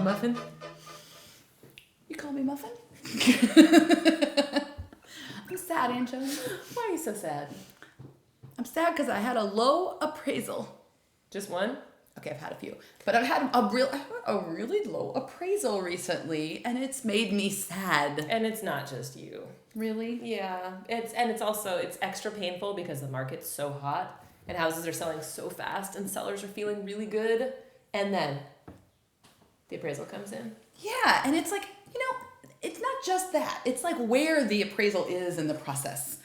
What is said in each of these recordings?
Muffin? You call me Muffin? I'm sad, Aunt Joan. Why are you so sad? I'm sad because I had a low appraisal. Just one? Okay, I've had a few, but I've had a really low appraisal recently, and it's made me sad. And it's not just you. Really? Yeah. It's extra painful because the market's so hot and houses are selling so fast and sellers are feeling really good. And then the appraisal comes in. Yeah, and it's like, it's not just that. It's like where the appraisal is in the process.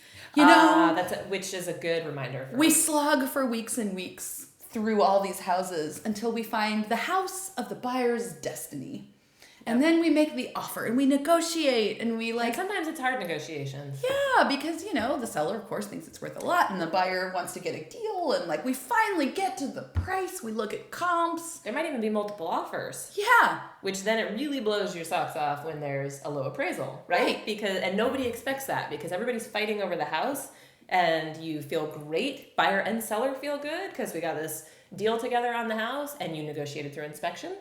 Which is a good reminder. We slog for weeks and weeks through all these houses until we find the house of the buyer's destiny. And then we make the offer and we negotiate and we And sometimes it's hard negotiations. Yeah, because, the seller, of course, thinks it's worth a lot and the buyer wants to get a deal and, we finally get to the price. We look at comps. There might even be multiple offers. Yeah. Which then it really blows your socks off when there's a low appraisal, right? And nobody expects that because everybody's fighting over the house and you feel great. Buyer and seller feel good because we got this deal together on the house and you negotiated through inspection.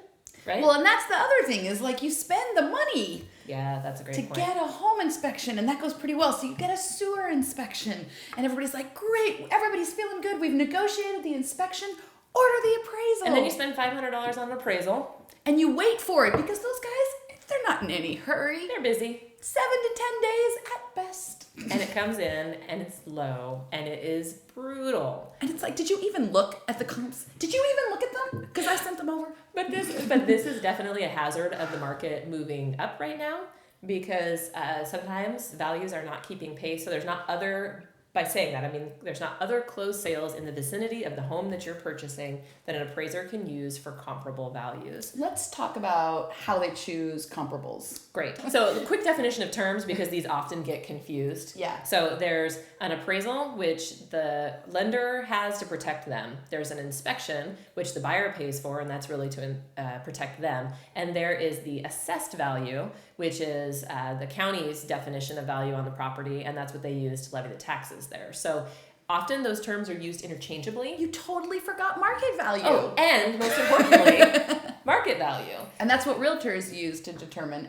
Right? Well, and that's the other thing is you spend the money. Yeah, that's a great point. To get a home inspection, and that goes pretty well. So you get a sewer inspection, and everybody's like, great, everybody's feeling good. We've negotiated the inspection, order the appraisal. And then you spend $500 on an appraisal. And you wait for it because those guys, they're not in any hurry. They're busy. 7 to 10 days at best. And it comes in, and it's low, and it is brutal. And it's like, did you even look at the comps? Did you even look at them? Because I sent them over. But this is definitely a hazard of the market moving up right now because sometimes values are not keeping pace. So there's not other, by saying that, I mean, there's not other closed sales in the vicinity of the home that you're purchasing that an appraiser can use for comparable values. Let's talk about how they choose comparables. Great. So quick definition of terms because these often get confused. Yeah. So there's an appraisal, which the lender has to protect them. There's an inspection, which the buyer pays for, and that's really to protect them. And there is the assessed value, which is the county's definition of value on the property, and that's what they use to levy the taxes there. So often those terms are used interchangeably. You totally forgot market value. Oh, and most importantly, market value. And that's what realtors use to determine,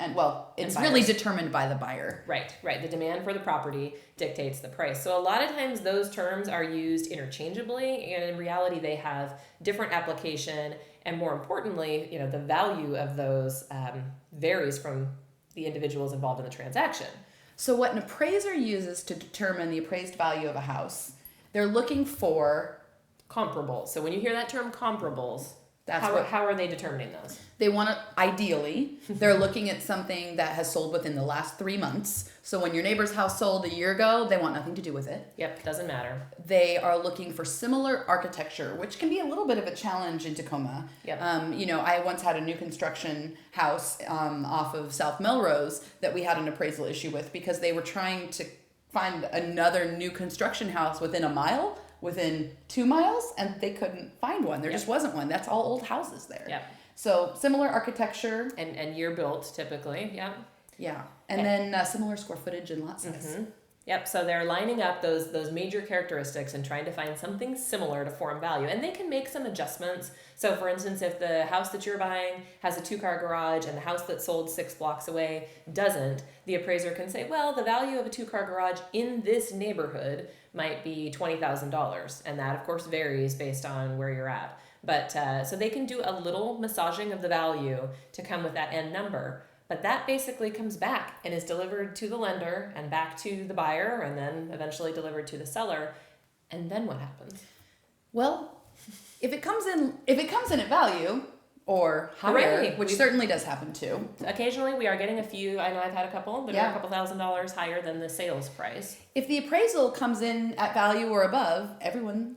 it's really determined by the buyer. Right. The demand for the property dictates the price. So a lot of times those terms are used interchangeably, and in reality they have different application, and more importantly, the value of those varies from the individuals involved in the transaction. So what an appraiser uses to determine the appraised value of a house, they're looking for comparables. So when you hear that term comparables, how are they determining those? They want to, ideally, they're looking at something that has sold within the last 3 months. So when your neighbor's house sold a year ago, they want nothing to do with it. Yep, doesn't matter. They are looking for similar architecture, which can be a little bit of a challenge in Tacoma. Yep. I once had a new construction house off of South Melrose that we had an appraisal issue with because they were trying to find another new construction house within 2 miles, and they couldn't find one. There just wasn't one. That's all old houses there. Yep. So similar architecture. And year built, typically, yeah. Yeah, and then similar square footage and lot size. Mm-hmm. Yep, so they're lining up those major characteristics and trying to find something similar to form value. And they can make some adjustments. So for instance, if the house that you're buying has a 2-car garage and the house that sold 6 blocks away doesn't, the appraiser can say, well, the value of a 2-car garage in this neighborhood might be $20,000. And that, of course, varies based on where you're at. But so they can do a little massaging of the value to come with that end number. But that basically comes back and is delivered to the lender and back to the buyer and then eventually delivered to the seller. And then what happens? Well, if it comes in at value or higher, which certainly does happen too. Occasionally we are getting a few, I know I've had a couple, that are a couple $1,000s higher than the sales price. If the appraisal comes in at value or above, everyone...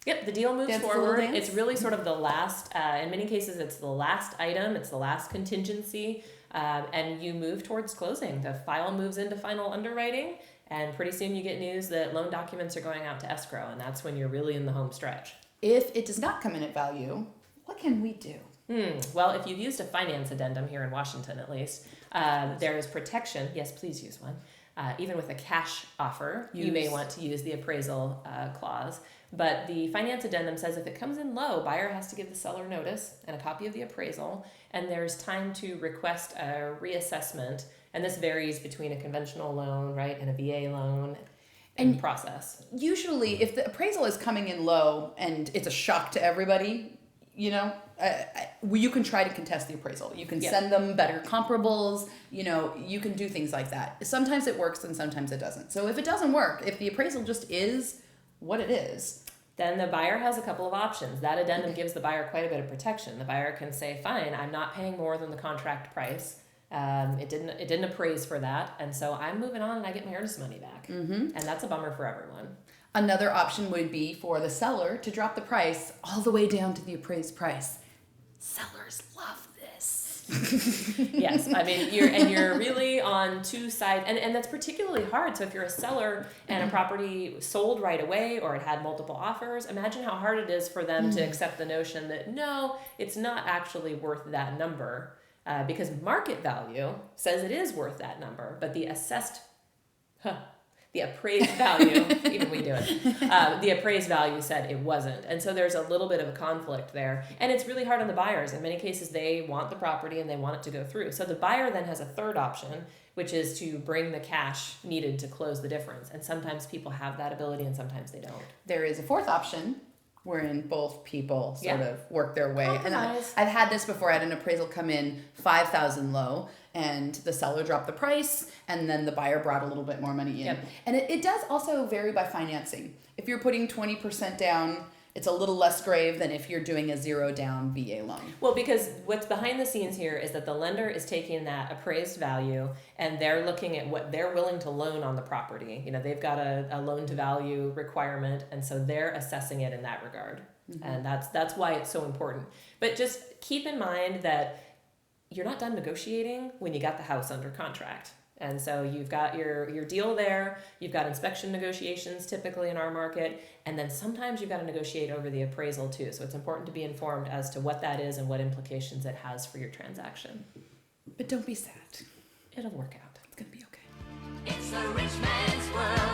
Yep, the deal moves forward. It's really sort of the last, in many cases, it's the last item, it's the last contingency, and you move towards closing. The file moves into final underwriting, and pretty soon you get news that loan documents are going out to escrow, and that's when you're really in the home stretch. If it does not come in at value, what can we do? Well, if you've used a finance addendum here in Washington, at least, there is protection. Yes, please use one. Even with a cash offer, you may want to use the appraisal clause. But the finance addendum says if it comes in low, buyer has to give the seller notice and a copy of the appraisal, and there's time to request a reassessment. And this varies between a conventional loan, right, and a VA loan. And process. Usually, if the appraisal is coming in low and it's a shock to everybody, you know, you can try to contest the appraisal. You can send them better comparables. You know, you can do things like that. Sometimes it works and sometimes it doesn't. So if it doesn't work, if the appraisal just is what it is, then the buyer has a couple of options. That addendum gives the buyer quite a bit of protection. The buyer can say, fine, I'm not paying more than the contract price. It didn't appraise for that, and so I'm moving on and I get my earnest money back. And that's a bummer for everyone. Another option would be for the seller to drop the price all the way down to the appraised price. Sellers love this. Yes, I mean you're really on two sides, and that's particularly hard. So if you're a seller and a property sold right away or it had multiple offers, imagine how hard it is for them to accept the notion that no, it's not actually worth that number. Because market value says it is worth that number, but the appraised value, even we do it, the appraised value said it wasn't. And so there's a little bit of a conflict there. And it's really hard on the buyers. In many cases, they want the property and they want it to go through. So the buyer then has a third option, which is to bring the cash needed to close the difference. And sometimes people have that ability and sometimes they don't. There is a fourth option, wherein both people sort of work their way. Compromise. And I've had this before. I had an appraisal come in $5,000 low, and the seller dropped the price, and then the buyer brought a little bit more money in. And it does also vary by financing. If you're putting 20% down, it's a little less grave than if you're doing a 0 down VA loan. Well, because what's behind the scenes here is that the lender is taking that appraised value and they're looking at what they're willing to loan on the property. You know, they've got a loan to value requirement, and so they're assessing it in that regard. And that's why it's so important. But just keep in mind that you're not done negotiating when you got the house under contract. And so you've got your deal there, you've got inspection negotiations typically in our market, and then sometimes you've got to negotiate over the appraisal too. So it's important to be informed as to what that is and what implications it has for your transaction. But don't be sad. It'll work out. It's going to be okay. It's a rich man's world.